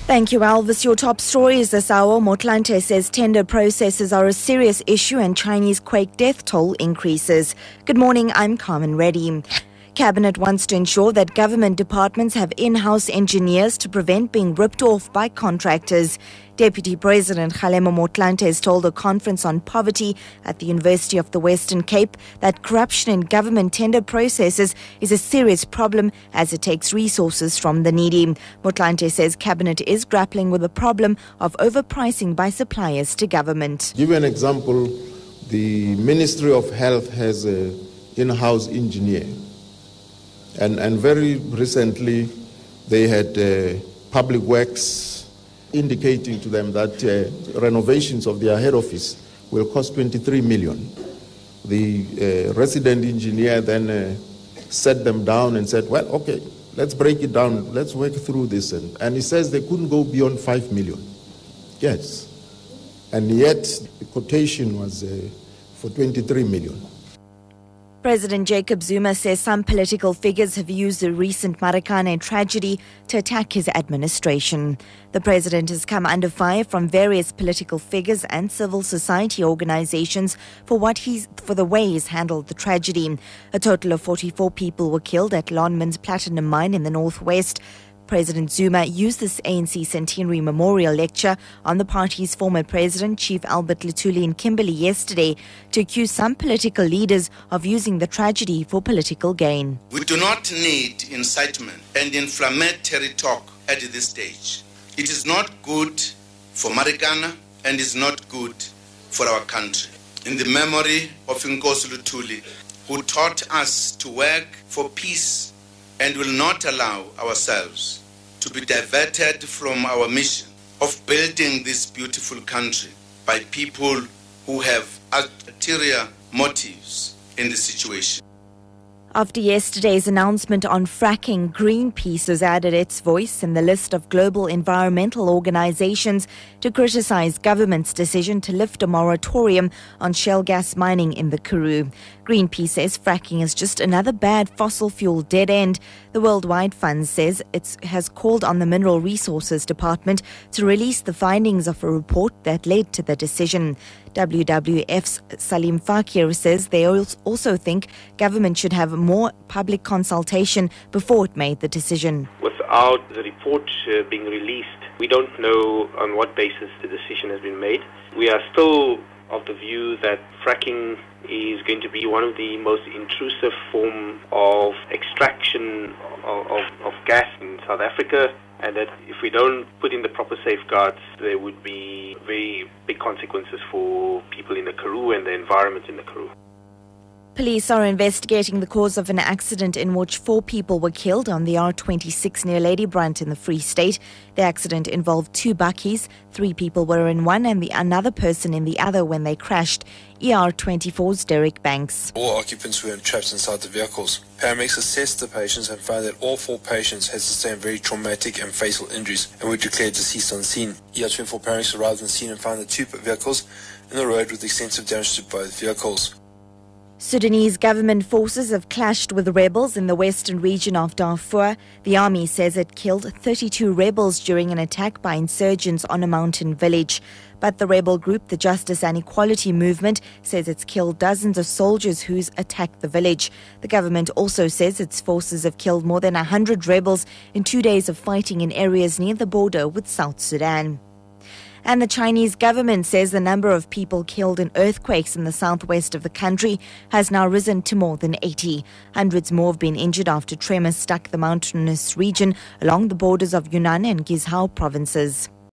Thank you, Alvis. Your top stories this hour. Motlanthe says tender processes are a serious issue and Chinese quake death toll increases. Good morning, I'm Carmen Reddy. Cabinet wants to ensure that government departments have in-house engineers to prevent being ripped off by contractors. Deputy President Kgalema Motlanthe has told a conference on poverty at the University of the Western Cape that corruption in government tender processes is a serious problem as it takes resources from the needy. Motlanthe says Cabinet is grappling with the problem of overpricing by suppliers to government. Give you an example, the Ministry of Health has an in-house engineer. And very recently, they had Public Works indicating to them that renovations of their head office will cost 23 million. The resident engineer then sat them down and said, well, okay, let's break it down. Let's work through this. And he says they couldn't go beyond 5 million. Yes. And yet, the quotation was for 23 million. President Jacob Zuma says some political figures have used the recent Marikana tragedy to attack his administration. The president has come under fire from various political figures and civil society organizations for the way he's handled the tragedy. A total of 44 people were killed at Lonmin's platinum mine in the northwest. President Zuma used this ANC centenary memorial lecture on the party's former president, Chief Albert Luthuli in Kimberley yesterday to accuse some political leaders of using the tragedy for political gain. We do not need incitement and inflammatory talk at this stage. It is not good for Marikana and is not good for our country. In the memory of Nkosi Luthuli, who taught us to work for peace and will not allow ourselves to be diverted from our mission of building this beautiful country by people who have ulterior motives in the situation. After yesterday's announcement on fracking, Greenpeace has added its voice in the list of global environmental organizations to criticize government's decision to lift a moratorium on shale gas mining in the Karoo. Greenpeace says fracking is just another bad fossil fuel dead end. The Worldwide Fund says it has called on the Mineral Resources Department to release the findings of a report that led to the decision. WWF's Salim Fakir says they also think government should have more public consultation before it made the decision. Without the report being released, we don't know on what basis the decision has been made. We are still of the view that fracking is going to be one of the most intrusive form of extraction of gas in South Africa, and that if we don't put in the proper safeguards, there would be very big consequences for people in the Karoo and the environment in the Karoo. Police are investigating the cause of an accident in which 4 people were killed on the R26 near Ladybrand in the Free State. The accident involved 2 bakkies. 3 people were in one and another person in the other when they crashed. ER24's Derek Banks. All occupants were trapped inside the vehicles. Paramedics assessed the patients and found that all 4 patients had sustained very traumatic and fatal injuries and were declared deceased on scene. ER24 paramedics arrived on scene and found the 2 vehicles in the road with extensive damage to both vehicles. Sudanese government forces have clashed with rebels in the western region of Darfur. The army says it killed 32 rebels during an attack by insurgents on a mountain village. But the rebel group, the Justice and Equality Movement, says it's killed dozens of soldiers who's attacked the village. The government also says its forces have killed more than 100 rebels in 2 days of fighting in areas near the border with South Sudan. And the Chinese government says the number of people killed in earthquakes in the southwest of the country has now risen to more than 80. Hundreds more have been injured after tremors struck the mountainous region along the borders of Yunnan and Guizhou provinces.